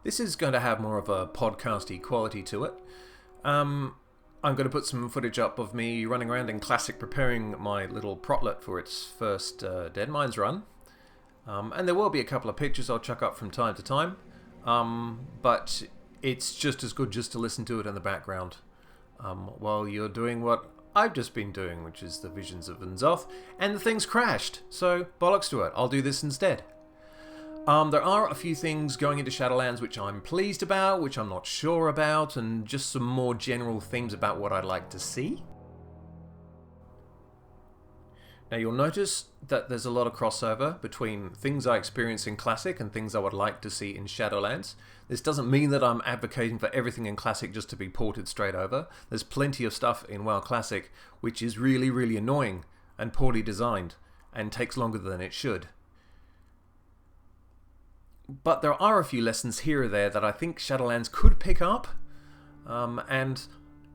This is going to have more of a podcasty quality to it. I'm going to put some footage up of me running around in Classic preparing my little protlet for its first Dead Mines run. And there will be a couple of pictures I'll chuck up from time to time. But it's just as good just to listen to it in the background while you're doing what I've just been doing, which is the Visions of Unzoth, and the thing's crashed. So bollocks to it, I'll do this instead. There are a few things going into Shadowlands which I'm pleased about, which I'm not sure about, and just some more general themes about what I'd like to see. Now you'll notice that there's a lot of crossover between things I experience in Classic and things I would like to see in Shadowlands. This doesn't mean that I'm advocating for everything in Classic just to be ported straight over. There's plenty of stuff in WoW Classic which is really, really annoying and poorly designed and takes longer than it should. But there are a few lessons here or there that I think Shadowlands could pick up. And,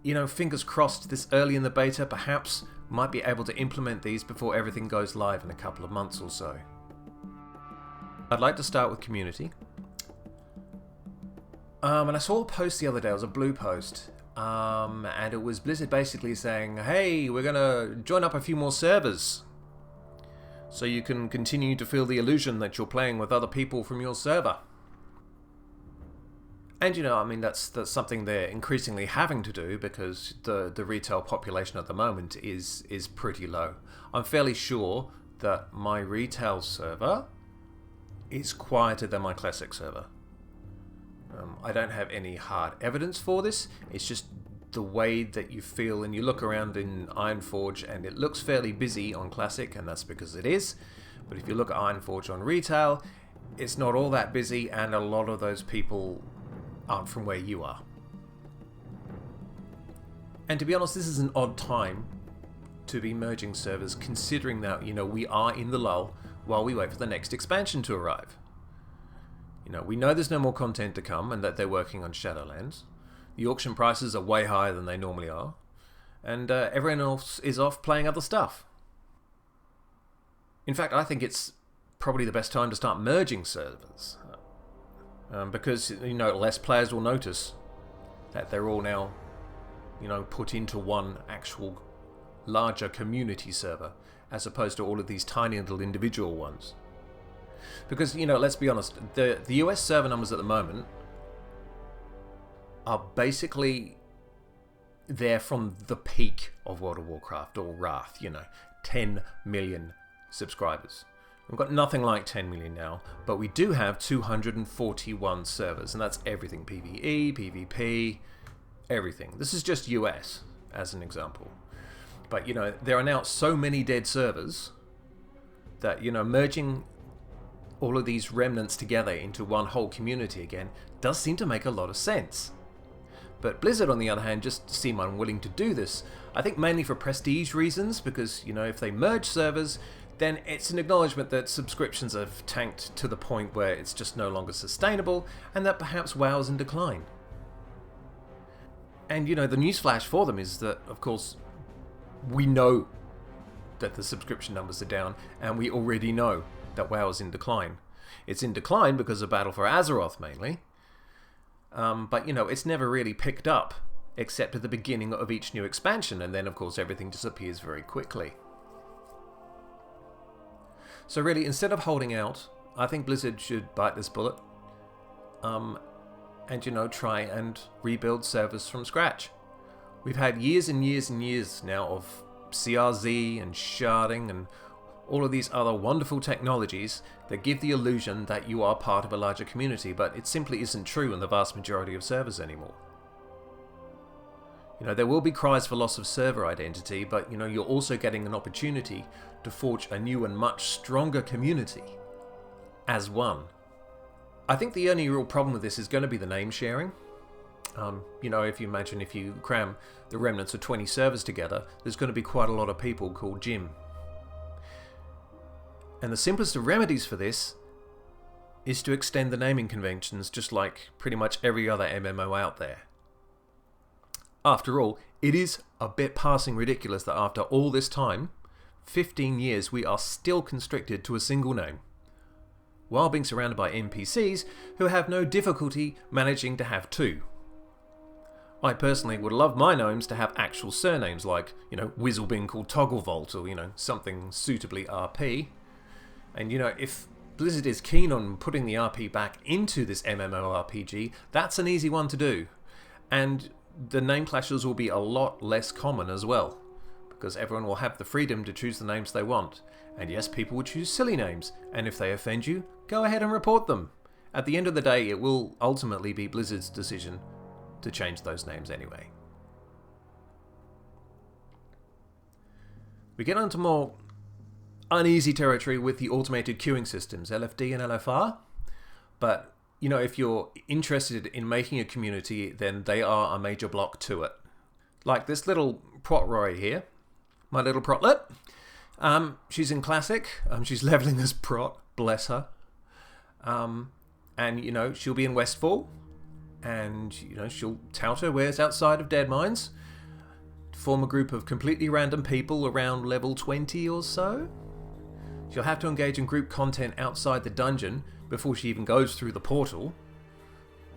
you know, fingers crossed this early in the beta perhaps might be able to implement these before everything goes live in a couple of months or so. I'd like to start with community. And I saw a post the other day, it was a blue post. And it was Blizzard basically saying, hey, we're going to join up a few more servers, so you can continue to feel the illusion that you're playing with other people from your server. And you know, I mean, that's something they're increasingly having to do because the retail population at the moment is pretty low. I'm fairly sure that my retail server is quieter than my classic server. I don't have any hard evidence for this. It's just the way that you feel, and you look around in Ironforge and it looks fairly busy on Classic, and that's because it is. But if you look at Ironforge on retail, it's not all that busy, and a lot of those people aren't from where you are. And to be honest, this is an odd time to be merging servers, considering that, you know, we are in the lull while we wait for the next expansion to arrive. You know, we know there's no more content to come and that they're working on Shadowlands. The auction prices are way higher than they normally are, and everyone else is off playing other stuff. In fact, I think it's probably the best time to start merging servers, because, you know, less players will notice that they're all now, you know, put into one actual larger community server, as opposed to all of these tiny little individual ones. Because, you know, let's be honest, the US server numbers at the moment are basically there from the peak of World of Warcraft, or Wrath, you know, 10 million subscribers. We've got nothing like 10 million now, but we do have 241 servers, and that's everything: PvE, PvP, everything. This is just US, as an example. But, you know, there are now so many dead servers that, you know, merging all of these remnants together into one whole community again does seem to make a lot of sense. But Blizzard, on the other hand, just seem unwilling to do this. I think mainly for prestige reasons, because, you know, if they merge servers, then it's an acknowledgement that subscriptions have tanked to the point where it's just no longer sustainable, and that perhaps WoW's in decline. And, you know, the newsflash for them is that, of course, we know that the subscription numbers are down, and we already know that WoW is in decline. It's in decline because of Battle for Azeroth, mainly. But, you know, it's never really picked up, except at the beginning of each new expansion, and then, of course, everything disappears very quickly. So really, instead of holding out, I think Blizzard should bite this bullet, and, you know, try and rebuild servers from scratch. We've had years and years and years now of CRZ and sharding and all of these other wonderful technologies that give the illusion that you are part of a larger community, but it simply isn't true in the vast majority of servers anymore. You know, there will be cries for loss of server identity, but, you know, you're also getting an opportunity to forge a new and much stronger community as one. I think the only real problem with this is going to be the name sharing. You know, if you imagine if you cram the remnants of 20 servers together, there's going to be quite a lot of people called Jim. And the simplest of remedies for this is to extend the naming conventions, just like pretty much every other MMO out there. After all, it is a bit passing ridiculous that after all this time, 15 years, we are still constricted to a single name. while being surrounded by NPCs who have no difficulty managing to have two. I personally would love my gnomes to have actual surnames like, Wizzlebin called Togglevolt, or, something suitably RP. And, if Blizzard is keen on putting the RP back into this MMORPG, that's an easy one to do. And the name clashes will be a lot less common as well, because everyone will have the freedom to choose the names they want. And yes, people will choose silly names, and if they offend you, go ahead and report them. At the end of the day, it will ultimately be Blizzard's decision to change those names anyway. We get on to more uneasy territory with the automated queuing systems, LFD and LFR. But, if you're interested in making a community, then they are a major block to it. Like this little prot Rory here, my little protlet. She's in Classic. She's leveling this prot, bless her. And, she'll be in Westfall. And, she'll tout her wares outside of Deadmines, form a group of completely random people around level 20 or so. She'll have to engage in group content outside the dungeon before she even goes through the portal,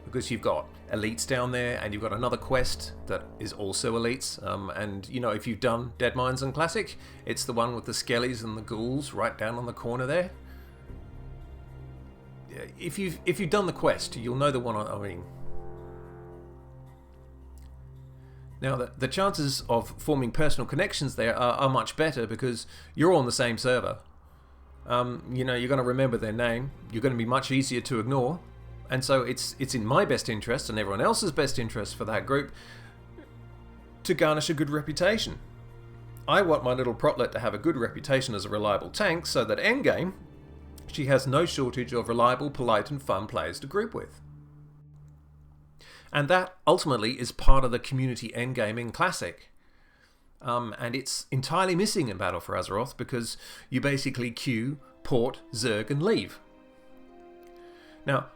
because you've got elites down there, and you've got another quest that is also elites. And, if you've done Deadmines and Classic, it's the one with the skellies and the ghouls right down on the corner there. If you've done the quest, you'll know the one I mean. Now, the chances of forming personal connections there are much better because you're all on the same server. You're going to remember their name. You're going to be much easier to ignore. And so it's in my best interest and everyone else's best interest for that group to garnish a good reputation. I want my little protlet to have a good reputation as a reliable tank so that endgame, she has no shortage of reliable, polite and fun players to group with. And that ultimately is part of the community endgame in Classic. And it's entirely missing in Battle for Azeroth because you basically queue, port, zerg and leave. Now,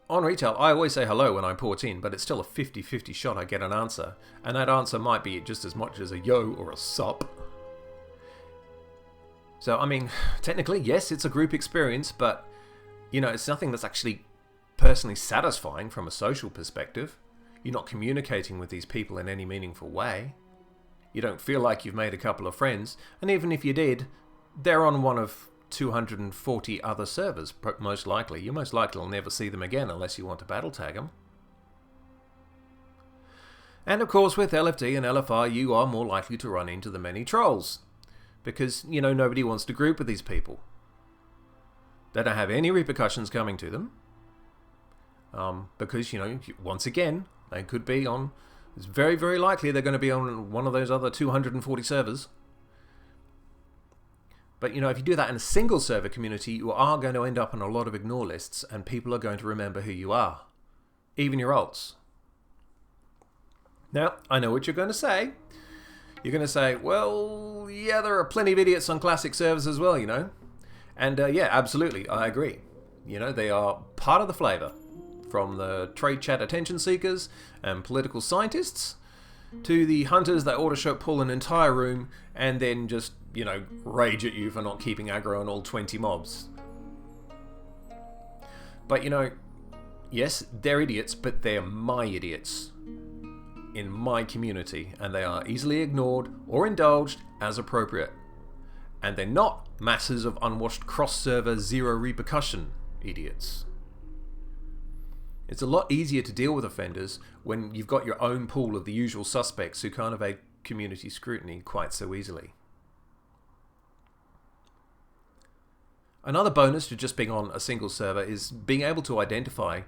on retail, I always say hello when I port in, but it's still a 50-50 shot I get an answer. And that answer might be just as much as a yo or a sup. So, technically, yes, it's a group experience, but, it's nothing that's actually personally satisfying from a social perspective. You're not communicating with these people in any meaningful way. You don't feel like you've made a couple of friends, and even if you did, they're on one of 240 other servers, most likely. You most likely will never see them again unless you want to battle tag them. And of course, with LFD and LFR, you are more likely to run into the many trolls, because, nobody wants to group with these people. They don't have any repercussions coming to them. Because, once again, they could be on... It's very, very likely they're going to be on one of those other 240 servers. But, if you do that in a single server community, you are going to end up on a lot of ignore lists, and people are going to remember who you are. Even your ults. Now, I know what you're going to say. You're going to say, well, yeah, there are plenty of idiots on Classic servers as well, And, yeah, absolutely, I agree. They are part of the flavour. From the trade chat attention seekers and political scientists to the hunters that auto-shot pull an entire room and then just, rage at you for not keeping aggro on all 20 mobs. But, yes, they're idiots, but they're my idiots in my community, and they are easily ignored or indulged as appropriate. And they're not masses of unwashed cross-server zero repercussion idiots. It's a lot easier to deal with offenders when you've got your own pool of the usual suspects who can't evade community scrutiny quite so easily. Another bonus to just being on a single server is being able to identify,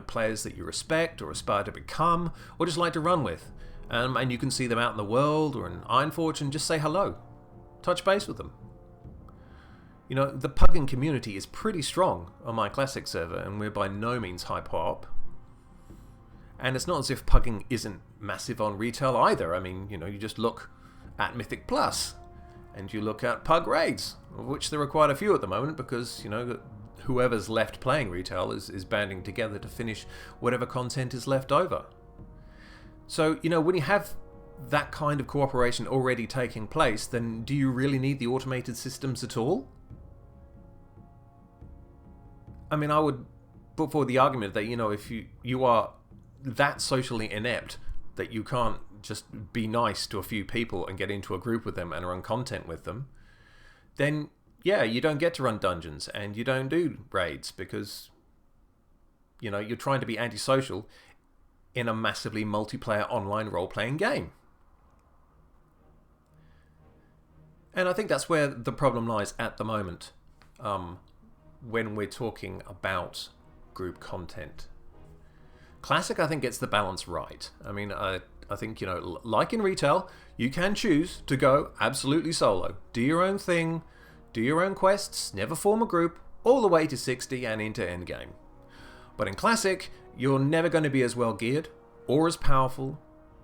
players that you respect or aspire to become or just like to run with. And you can see them out in the world or in Ironforge and just say hello. Touch base with them. The pugging community is pretty strong on my Classic server, and we're by no means hype-hop. And it's not as if pugging isn't massive on retail either. You just look at Mythic Plus, and you look at pug raids, of which there are quite a few at the moment, because, whoever's left playing retail is banding together to finish whatever content is left over. So, when you have that kind of cooperation already taking place, then do you really need the automated systems at all? I mean, I would put forward the argument that, if you are that socially inept that you can't just be nice to a few people and get into a group with them and run content with them, then yeah, you don't get to run dungeons and you don't do raids because, you're trying to be antisocial in a massively multiplayer online role-playing game. And I think that's where the problem lies at the moment, when we're talking about group content. Classic, I think, gets the balance right. I mean, I think, like in retail, you can choose to go absolutely solo. Do your own thing, do your own quests, never form a group, all the way to 60 and into endgame. But in Classic, you're never going to be as well geared, or as powerful,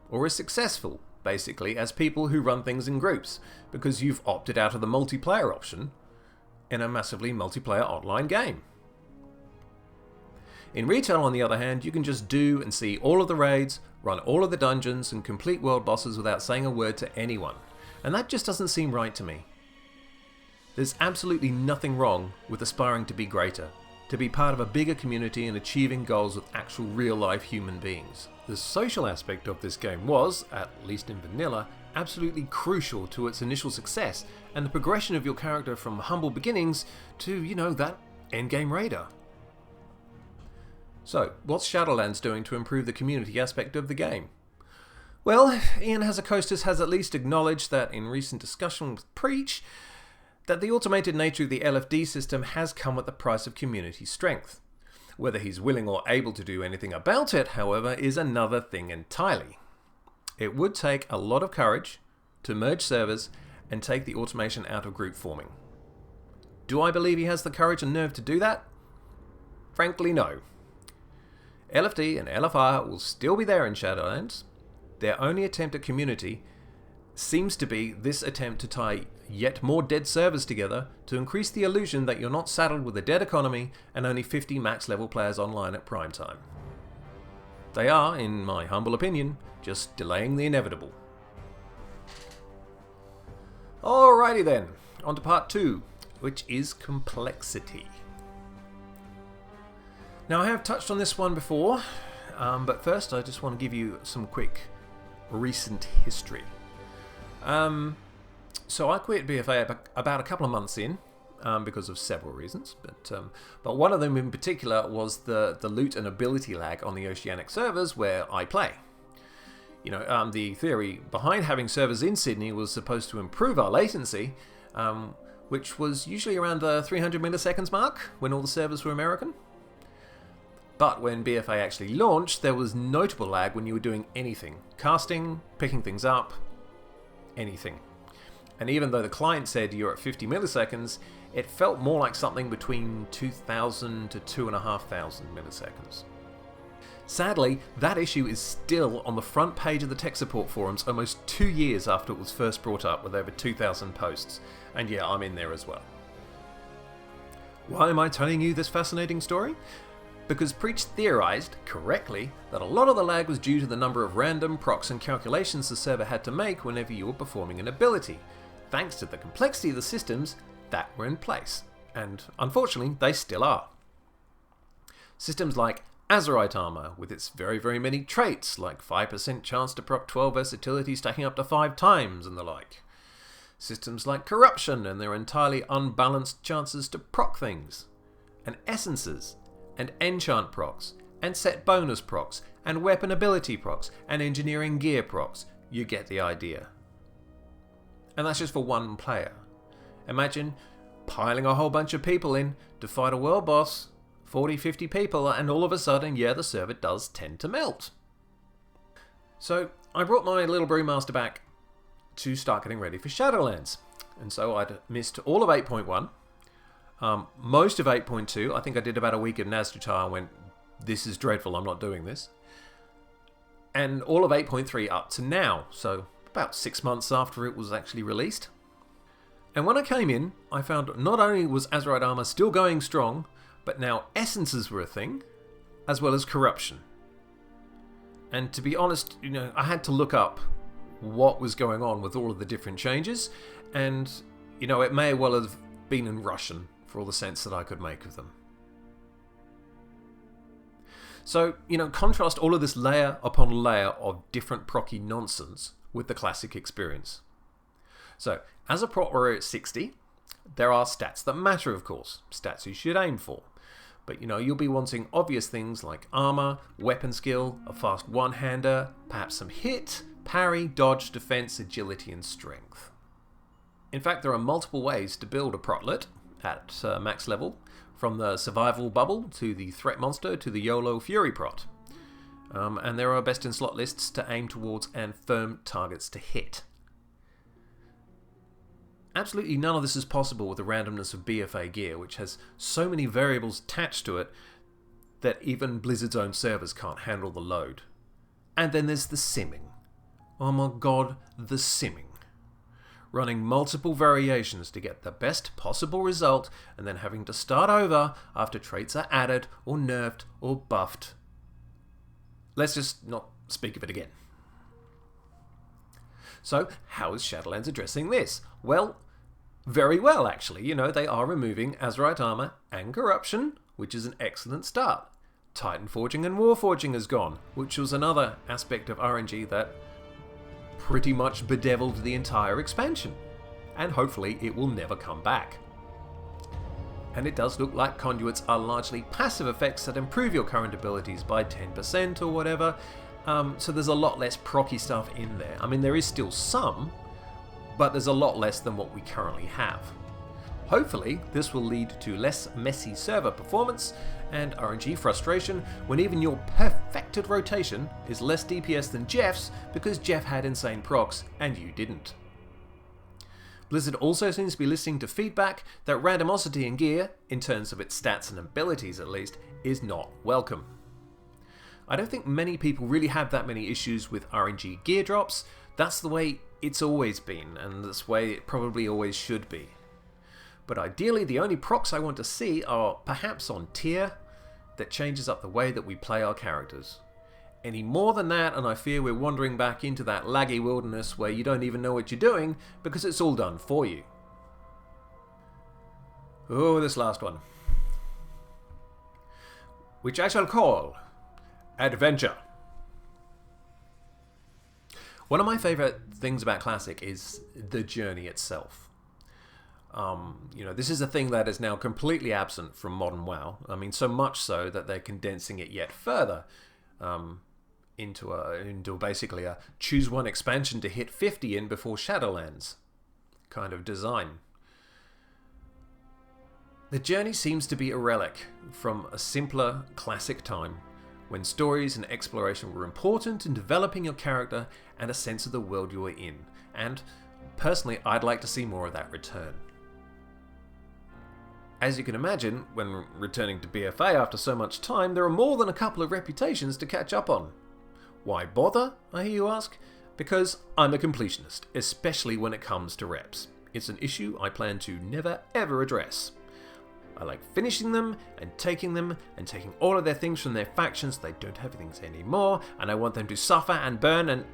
or as successful, basically, as people who run things in groups, because you've opted out of the multiplayer option in a massively multiplayer online game. In retail, on the other hand, you can just do and see all of the raids, run all of the dungeons, and complete world bosses without saying a word to anyone. And that just doesn't seem right to me. There's absolutely nothing wrong with aspiring to be greater, to be part of a bigger community and achieving goals with actual real-life human beings. The social aspect of this game was, at least in vanilla, absolutely crucial to its initial success, and the progression of your character from humble beginnings to, that endgame raider. So, what's Shadowlands doing to improve the community aspect of the game? Well, Ian Hazzikostas has at least acknowledged that in recent discussion with Preach, that the automated nature of the LFD system has come at the price of community strength. Whether he's willing or able to do anything about it, however, is another thing entirely. It would take a lot of courage to merge servers and take the automation out of group forming. Do I believe he has the courage and nerve to do that? Frankly, no. LFD and LFR will still be there in Shadowlands. Their only attempt at community seems to be this attempt to tie yet more dead servers together to increase the illusion that you're not saddled with a dead economy and only 50 max level players online at prime time. They are, in my humble opinion, just delaying the inevitable. Alrighty then, on to part 2, which is complexity. Now, I have touched on this one before, but first I just want to give you some quick recent history. So I quit BFA about a couple of months in, because of several reasons, but one of them in particular was the loot and ability lag on the Oceanic servers where I play. The theory behind having servers in Sydney was supposed to improve our latency, which was usually around the 300 milliseconds mark when all the servers were American. But when BFA actually launched, there was notable lag when you were doing anything. Casting, picking things up, anything. And even though the client said you're at 50 milliseconds, it felt more like something between 2,000 to 2,500 milliseconds. Sadly, that issue is still on the front page of the tech support forums almost 2 years after it was first brought up with over 2,000 posts. And yeah, I'm in there as well. Why am I telling you this fascinating story? Because Preach theorized, correctly, that a lot of the lag was due to the number of random procs and calculations the server had to make whenever you were performing an ability, thanks to the complexity of the systems that were in place. And unfortunately, they still are. Systems like Azerite armor, with its very, very many traits, like 5% chance to proc 12 versatility stacking up to 5 times and the like. Systems like Corruption and their entirely unbalanced chances to proc things. And Essences, and enchant procs, and set bonus procs, and weapon ability procs, and engineering gear procs. You get the idea. And that's just for one player. Imagine piling a whole bunch of people in to fight a world boss, 40, 50 people, and all of a sudden, yeah, the server does tend to melt. So I brought my little brewmaster back to start getting ready for Shadowlands. And so I'd missed all of 8.1. Most of 8.2, I think I did about a week of Nazjatar and went, this is dreadful, I'm not doing this. And all of 8.3 up to now, so about 6 months after it was actually released. And when I came in, I found not only was Azerite armor still going strong, but now essences were a thing, as well as corruption. And to be honest, I had to look up what was going on with all of the different changes, and, it may well have been in Russian, for all the sense that I could make of them. So, contrast all of this layer upon layer of different procky nonsense with the classic experience. So, as a prot warrior at 60, there are stats that matter, of course, stats you should aim for. But you'll be wanting obvious things like armor, weapon skill, a fast one-hander, perhaps some hit, parry, dodge, defense, agility, and strength. In fact, there are multiple ways to build a protlet at max level, from the survival bubble to the threat monster to the YOLO fury prot. And there are best in slot lists to aim towards and firm targets to hit. Absolutely none of this is possible with the randomness of BFA gear, which has so many variables attached to it that even Blizzard's own servers can't handle the load. And then there's the simming. Oh my god, the simming. Running multiple variations to get the best possible result and then having to start over after traits are added or nerfed or buffed. Let's just not speak of it again. So, how is Shadowlands addressing this? Well, very well actually. They are removing Azerite armor and corruption, which is an excellent start. Titan forging and warforging is gone, which was another aspect of RNG that pretty much bedeviled the entire expansion. And hopefully it will never come back. And it does look like conduits are largely passive effects that improve your current abilities by 10% or whatever. So there's a lot less procky stuff in there. I mean, there is still some, but there's a lot less than what we currently have. Hopefully, this will lead to less messy server performance and RNG frustration when even your perfected rotation is less DPS than Jeff's because Jeff had insane procs and you didn't. Blizzard also seems to be listening to feedback that randomosity in gear, in terms of its stats and abilities at least, is not welcome. I don't think many people really have that many issues with RNG gear drops. That's the way it's always been, and that's the way it probably always should be. But ideally, the only procs I want to see are perhaps on tier that changes up the way that we play our characters. Any more than that, and I fear we're wandering back into that laggy wilderness where you don't even know what you're doing because it's all done for you. Oh, this last one. Which I shall call Adventure. One of my favourite things about Classic is the journey itself. This is a thing that is now completely absent from modern WoW. I mean, so much so that they're condensing it yet further into basically a choose one expansion to hit 50 in before Shadowlands kind of design. The journey seems to be a relic from a simpler classic time when stories and exploration were important in developing your character and a sense of the world you were in. And personally, I'd like to see more of that return. As you can imagine, when returning to BFA after so much time, there are more than a couple of reputations to catch up on. Why bother, I hear you ask? Because I'm a completionist, especially when it comes to reps. It's an issue I plan to never ever address. I like finishing them and taking all of their things from their factions. They don't have things anymore, and I want them to suffer and burn and...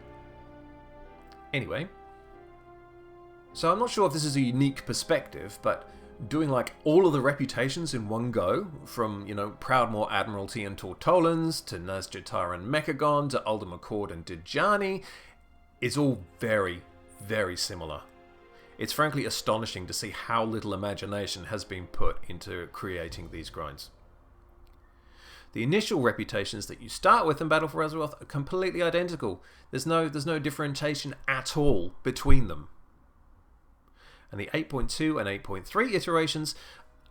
Anyway. So I'm not sure if this is a unique perspective, but doing like all of the reputations in one go, from, Proudmoore Admiralty and Tortolans, to Nazjatar and Mechagon, to Ultima Cord and Dejani, is all very, very similar. It's frankly astonishing to see how little imagination has been put into creating these grinds. The initial reputations that you start with in Battle for Azeroth are completely identical. There's no differentiation at all between them. And the 8.2 and 8.3 iterations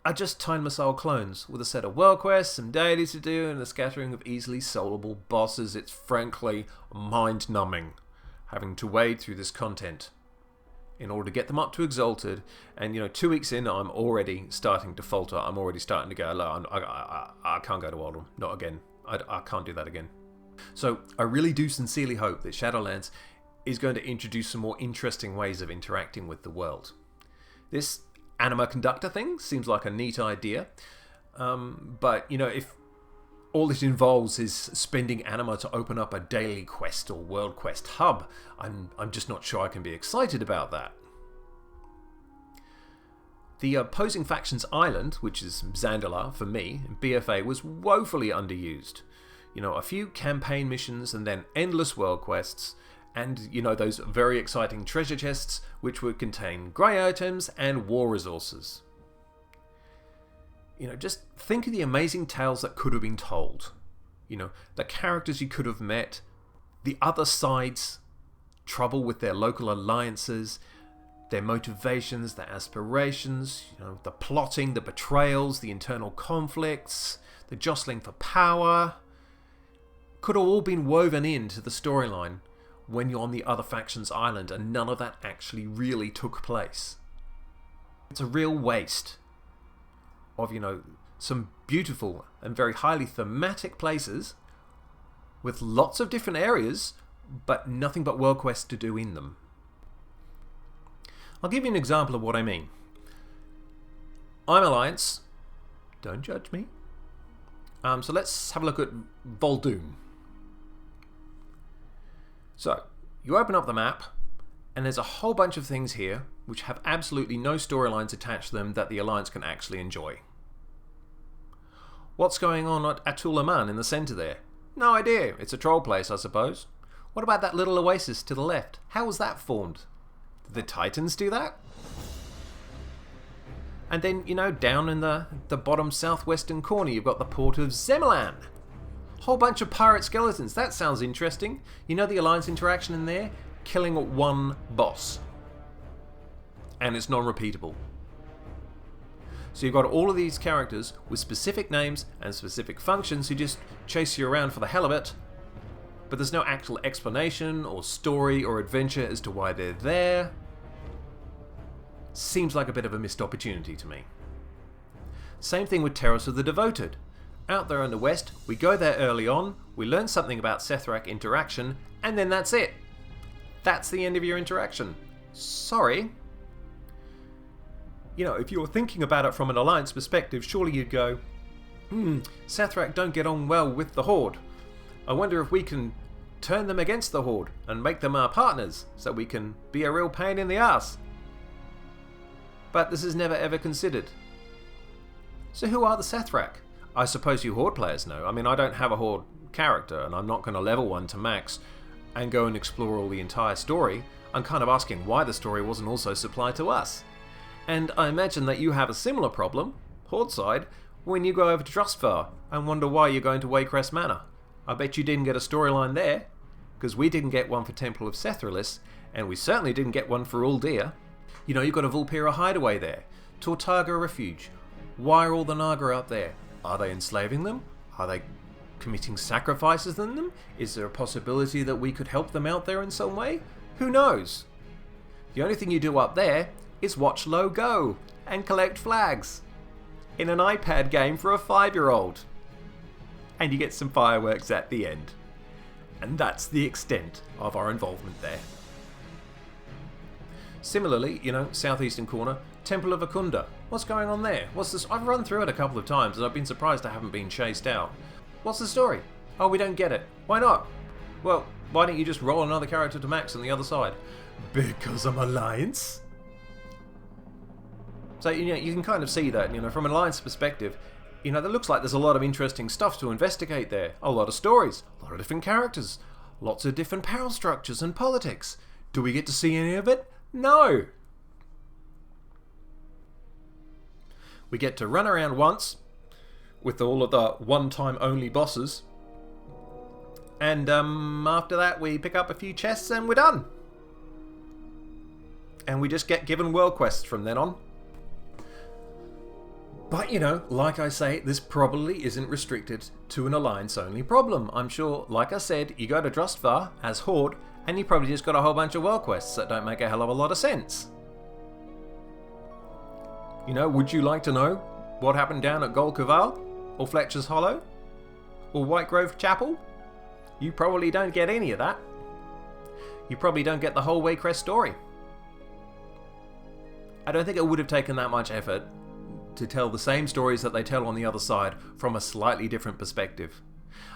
are just Time Missile clones with a set of world quests, some deities to do, and a scattering of easily solvable bosses. It's frankly mind-numbing having to wade through this content in order to get them up to Exalted, and 2 weeks in, I'm already starting to falter. I'm already starting to go, I can't go to Oldham, not again. I can't do that again. So I really do sincerely hope that Shadowlands is going to introduce some more interesting ways of interacting with the world. This anima conductor thing seems like a neat idea, but if all it involves is spending anima to open up a daily quest or world quest hub, I'm just not sure I can be excited about that. The opposing factions island, which is Zandalar for me, in BFA, was woefully underused. You know, a few campaign missions and then endless world quests, and, you know, those very exciting treasure chests which would contain grey items and war resources. You know, just think of the amazing tales that could have been told. You know, the characters you could have met, the other side's trouble with their local alliances, their motivations, their aspirations, you know, the plotting, the betrayals, the internal conflicts, the jostling for power, could have all been woven into the storyline when you're on the other faction's island, and none of that actually really took place. It's a real waste of, you know, some beautiful and very highly thematic places with lots of different areas, but nothing but world quests to do in them. I'll give you an example of what I mean. I'm Alliance. Don't judge me. So let's have a look at Voldoom. So, you open up the map, and there's a whole bunch of things here which have absolutely no storylines attached to them that the Alliance can actually enjoy. What's going on at Atul-Aman in the centre there? No idea. It's a troll place, I suppose. What about that little oasis to the left? How was that formed? Did the Titans do that? And then, you know, down in the bottom southwestern corner, you've got the port of Zemelan. Whole bunch of pirate skeletons. That sounds interesting. You know the Alliance interaction in there? Killing one boss. And it's non-repeatable. So you've got all of these characters with specific names and specific functions who just chase you around for the hell of it. But there's no actual explanation or story or adventure as to why they're there. Seems like a bit of a missed opportunity to me. Same thing with Terrace of the Devoted. Out there in the west, we go there early on, we learn something about Sethrak interaction, and then that's it. That's the end of your interaction. Sorry. You know, if you were thinking about it from an Alliance perspective, surely you'd go, Sethrak don't get on well with the Horde. I wonder if we can turn them against the Horde and make them our partners so we can be a real pain in the ass. But this is never ever considered. So who are the Sethrak? I suppose you Horde players know. I mean, I don't have a Horde character, and I'm not going to level one to max and go and explore all the entire story. I'm kind of asking why the story wasn't also supplied to us. And I imagine that you have a similar problem, Horde side, when you go over to Drustvar and wonder why you're going to Waycrest Manor. I bet you didn't get a storyline there, because we didn't get one for Temple of Sethralis, and we certainly didn't get one for Uldir. You know, you've got a Vulpera hideaway there, Tortaga Refuge. Why are all the Naga out there? Are they enslaving them? Are they committing sacrifices in them? Is there a possibility that we could help them out there in some way? Who knows? The only thing you do up there is watch Low Go and collect flags in an iPad game for a 5-year-old. And you get some fireworks at the end. And that's the extent of our involvement there. Similarly, you know, southeastern corner, Temple of Akunda. What's going on there? What's this? I've run through it a couple of times and I've been surprised I haven't been chased out. What's the story? Oh, we don't get it. Why not? Well, why don't you just roll another character to max on the other side? Because I'm Alliance. So, you know, you can kind of see that, you know, from an Alliance perspective, you know, that looks like there's a lot of interesting stuff to investigate there. A lot of stories, a lot of different characters, lots of different power structures and politics. Do we get to see any of it? No! We get to run around once with all of the one-time only bosses, and after that we pick up a few chests and we're done. And we just get given world quests from then on. But, you know, like I say, this probably isn't restricted to an Alliance-only problem. I'm sure, like I said, you go to Drustvar as Horde, and you probably just got a whole bunch of world quests that don't make a hell of a lot of sense. You know, would you like to know what happened down at Gol Caval? Or Fletcher's Hollow? Or White Grove Chapel? You probably don't get any of that. You probably don't get the whole Waycrest story. I don't think it would have taken that much effort to tell the same stories that they tell on the other side from a slightly different perspective.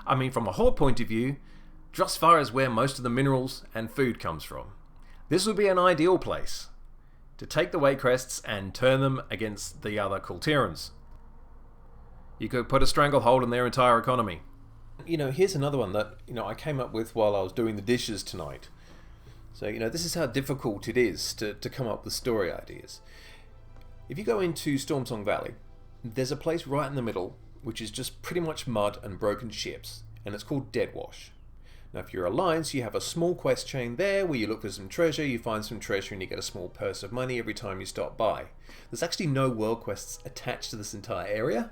I mean, from a Horde point of view, Drustvar is where most of the minerals and food comes from. This would be an ideal place to take the Waycrests and turn them against the other Kultirans. You could put a stranglehold on their entire economy. Here's another one that, I came up with while I was doing the dishes tonight. So, this is how difficult it is to come up with story ideas. If you go into Stormsong Valley, there's a place right in the middle which is just pretty much mud and broken ships, and it's called Deadwash. Now, if you're Alliance, you have a small quest chain there where you look for some treasure, you find some treasure, and you get a small purse of money every time you stop by. There's actually no world quests attached to this entire area.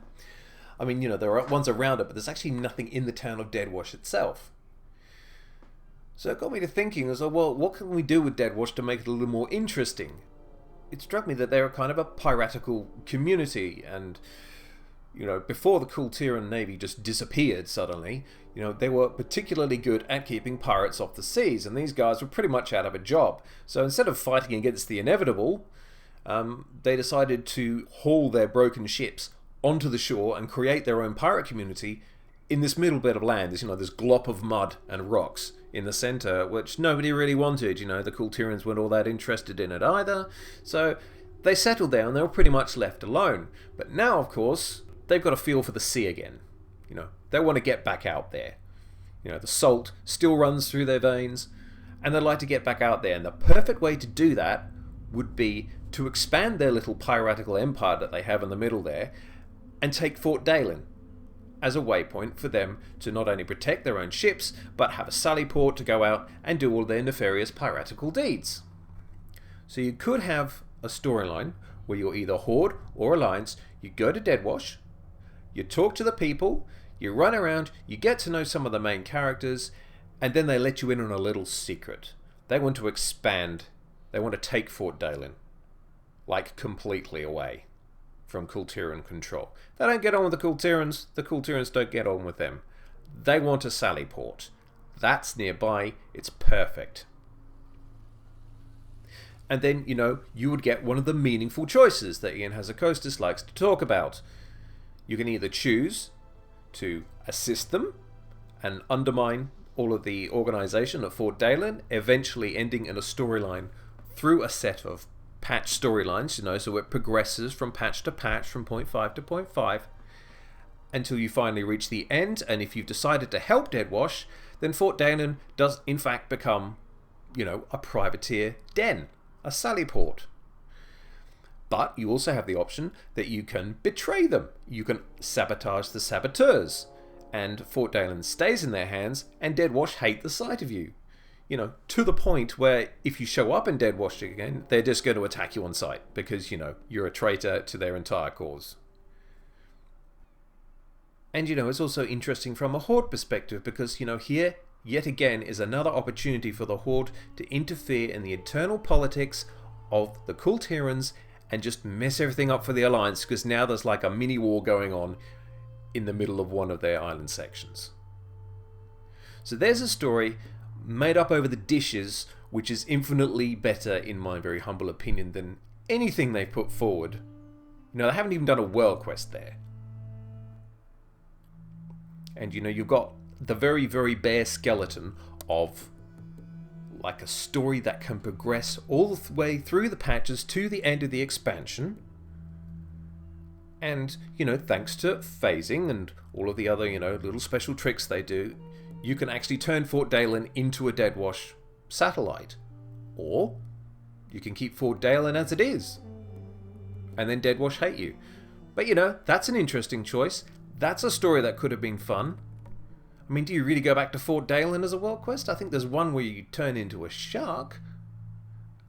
I mean, there are ones around it, but there's actually nothing in the town of Deadwash itself. So it got me to thinking, well, what can we do with Deadwash to make it a little more interesting? It struck me that they're kind of a piratical community, and, before the Kultiran Navy just disappeared suddenly, they were particularly good at keeping pirates off the seas, and these guys were pretty much out of a job. So instead of fighting against the inevitable, they decided to haul their broken ships onto the shore and create their own pirate community in this middle bit of land. This, this glop of mud and rocks in the center, which nobody really wanted. The Kultirans weren't all that interested in it either. So they settled there and they were pretty much left alone. But now, of course, they've got a feel for the sea again. They want to get back out there. The salt still runs through their veins, and they'd like to get back out there. And the perfect way to do that would be to expand their little piratical empire that they have in the middle there, and take Fort Dalen as a waypoint for them to not only protect their own ships, but have a sally port to go out and do all their nefarious piratical deeds. So you could have a storyline where you're either Horde or Alliance. You go to Deadwash, you talk to the people, you run around, you get to know some of the main characters, and then they let you in on a little secret. They want to expand. They want to take Fort Dalen, like, completely away from Kultiran control. They don't get on with the Kultirans don't get on with them. They want a sally port. That's nearby. It's perfect. And then, you would get one of the meaningful choices that Ian Hazakostas likes to talk about. You can either choose to assist them and undermine all of the organization at Fort Dalen, eventually ending in a storyline through a set of patch storylines, so it progresses from patch to patch, from point 5 to point 5, until you finally reach the end. And if you've decided to help Deadwash, then Fort Dalen does in fact become, a privateer den, a sally port. But you also have the option that you can betray them. You can sabotage the saboteurs, and Fort Dalen stays in their hands, and Deadwash hate the sight of you. To the point where if you show up in Deadwash again, they're just going to attack you on sight because, you're a traitor to their entire cause. And, it's also interesting from a Horde perspective because, here, yet again, is another opportunity for the Horde to interfere in the internal politics of the Kultirans and just mess everything up for the Alliance, because now there's like a mini war going on in the middle of one of their island sections. So there's a story made up over the dishes, which is infinitely better, in my very humble opinion, than anything they've put forward. They haven't even done a world quest there. And you've got the very, very bare skeleton of like a story that can progress all the way through the patches to the end of the expansion. And, thanks to phasing and all of the other, little special tricks they do, you can actually turn Fort Dalen into a Deadwash satellite. Or you can keep Fort Dalen as it is, and then Deadwash hate you. But that's an interesting choice. That's a story that could have been fun. I mean, do you really go back to Fort Dalen as a world quest? I think there's one where you turn into a shark.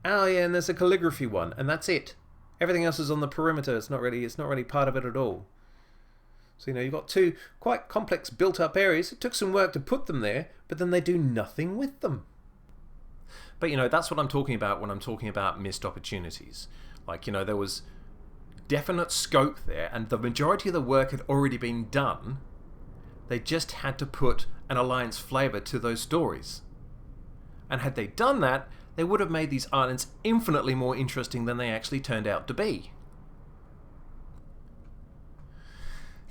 Oh yeah, and there's a calligraphy one, and that's it. Everything else is on the perimeter. It's not really part of it at all. So, you've got two quite complex built-up areas. It took some work to put them there, but then they do nothing with them. But, that's what I'm talking about when I'm talking about missed opportunities. Like, there was definite scope there, and the majority of the work had already been done. They just had to put an Alliance flavour to those stories. And had they done that, they would have made these islands infinitely more interesting than they actually turned out to be.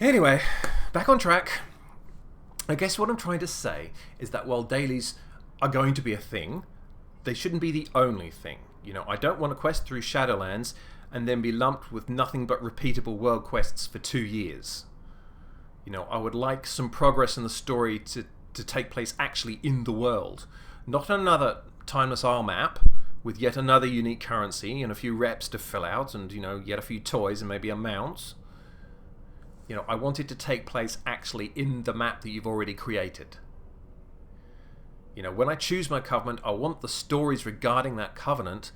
Anyway, back on track. I guess what I'm trying to say is that while dailies are going to be a thing, they shouldn't be the only thing. I don't want to quest through Shadowlands and then be lumped with nothing but repeatable world quests for 2 years. I would like some progress in the story to take place actually in the world. Not another Timeless Isle map with yet another unique currency and a few reps to fill out and, yet a few toys and maybe a mount. I want it to take place actually in the map that you've already created. When I choose my covenant, I want the stories regarding that covenant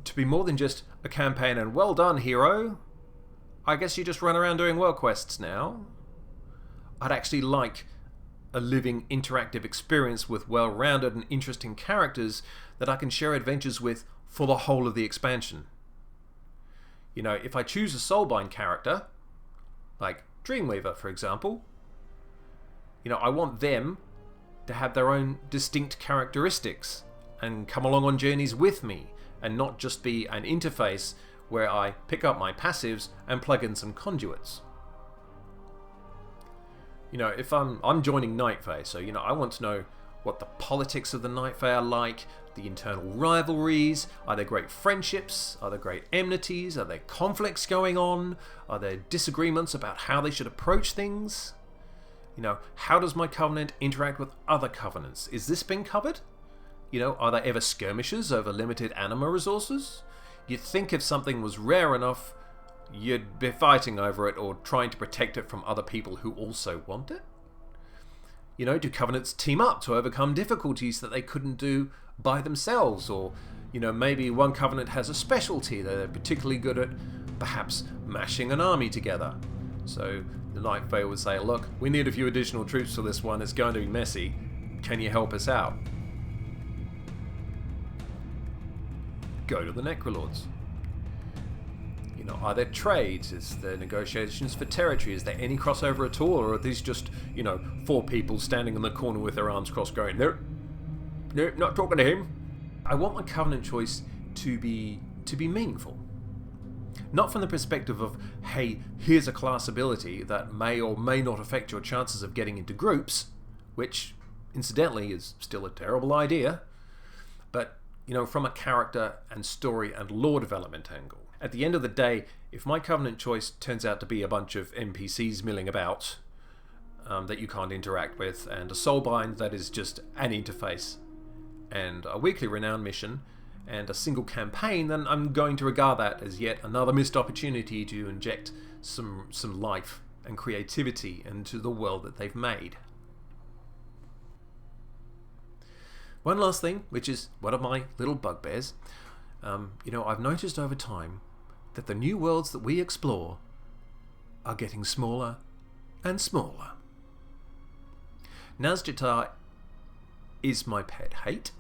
to be more than just a campaign and well done, hero. I guess you just run around doing world quests now. I'd actually like a living, interactive experience with well-rounded and interesting characters that I can share adventures with for the whole of the expansion. If I choose a Soulbind character, like Dreamweaver, for example, I want them to have their own distinct characteristics and come along on journeys with me and not just be an interface where I pick up my passives and plug in some conduits. If I'm joining Night Fae, so I want to know what the politics of the Night Fae are like, the internal rivalries, are there great friendships, are there great enmities, are there conflicts going on, are there disagreements about how they should approach things? How does my covenant interact with other covenants? Is this been covered? Are there ever skirmishes over limited anima resources? You'd think if something was rare enough, you'd be fighting over it or trying to protect it from other people who also want it. Do covenants team up to overcome difficulties that they couldn't do by themselves? Or, maybe one covenant has a specialty that they're particularly good at, perhaps mashing an army together. So the Night Fae would say, look, we need a few additional troops for this one, it's going to be messy. Can you help us out? Go to the Necrolords. Are there trades? Is there negotiations for territory? Is there any crossover at all? Or are these just, 4 people standing in the corner with their arms crossed going, no, not talking to him. I want my covenant choice to be meaningful. Not from the perspective of, hey, here's a class ability that may or may not affect your chances of getting into groups, which, incidentally, is still a terrible idea, but, from a character and story and lore development angle. At the end of the day, if my covenant choice turns out to be a bunch of NPCs milling about that you can't interact with, and a soulbind that is just an interface, and a weekly renown mission, and a single campaign, then I'm going to regard that as yet another missed opportunity to inject some life and creativity into the world that they've made. One last thing, which is one of my little bugbears. I've noticed over time that the new worlds that we explore are getting smaller and smaller. Nazjatar is my pet hate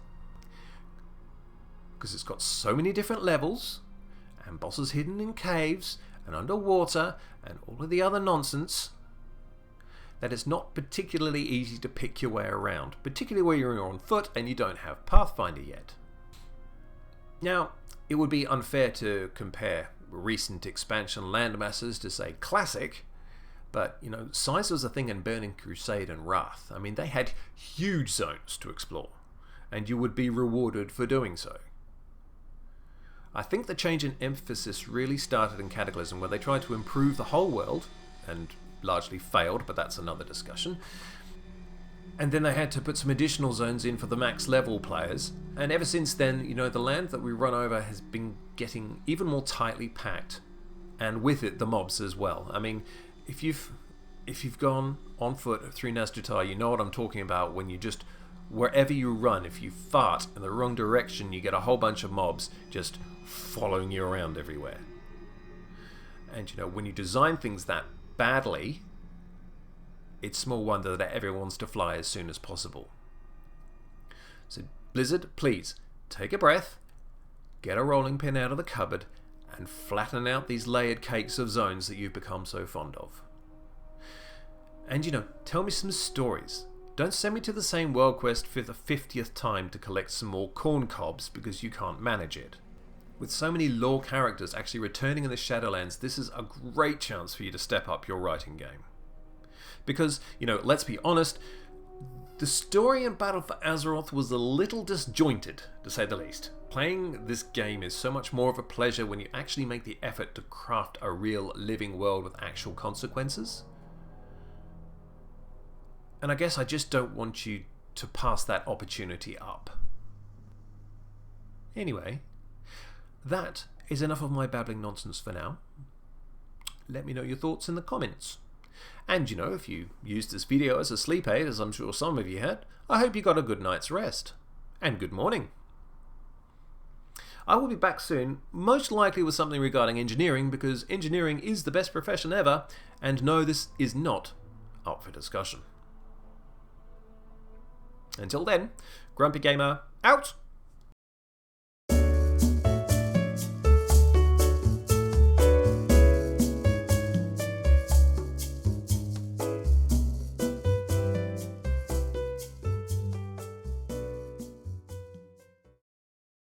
because it's got so many different levels and bosses hidden in caves and underwater and all of the other nonsense that it's not particularly easy to pick your way around, particularly where you're on foot and you don't have Pathfinder yet. Now, it would be unfair to compare recent expansion landmasses to, say, Classic, but, size was a thing in Burning Crusade and Wrath. I mean, they had huge zones to explore, and you would be rewarded for doing so. I think the change in emphasis really started in Cataclysm, where they tried to improve the whole world, and largely failed, but that's another discussion. And then they had to put some additional zones in for the max level players. And ever since then, the land that we run over has been getting even more tightly packed. And with it, the mobs as well. I mean, if you've gone on foot through Nazjatar, you know what I'm talking about when you just, wherever you run, if you fart in the wrong direction, you get a whole bunch of mobs just following you around everywhere. And, when you design things that badly, it's small wonder that everyone wants to fly as soon as possible. So Blizzard, please, take a breath, get a rolling pin out of the cupboard, and flatten out these layered cakes of zones that you've become so fond of. And tell me some stories. Don't send me to the same world quest for the 50th time to collect some more corn cobs because you can't manage it. With so many lore characters actually returning in the Shadowlands, this is a great chance for you to step up your writing game. Because, let's be honest, the story in Battle for Azeroth was a little disjointed, to say the least. Playing this game is so much more of a pleasure when you actually make the effort to craft a real living world with actual consequences. And I guess I just don't want you to pass that opportunity up. Anyway, that is enough of my babbling nonsense for now. Let me know your thoughts in the comments. And you know, if you used this video as a sleep aid, as I'm sure some of you had, I hope you got a good night's rest. And good morning. I will be back soon, most likely with something regarding engineering, because engineering is the best profession ever, and no, this is not up for discussion. Until then, Grumpy Gamer out!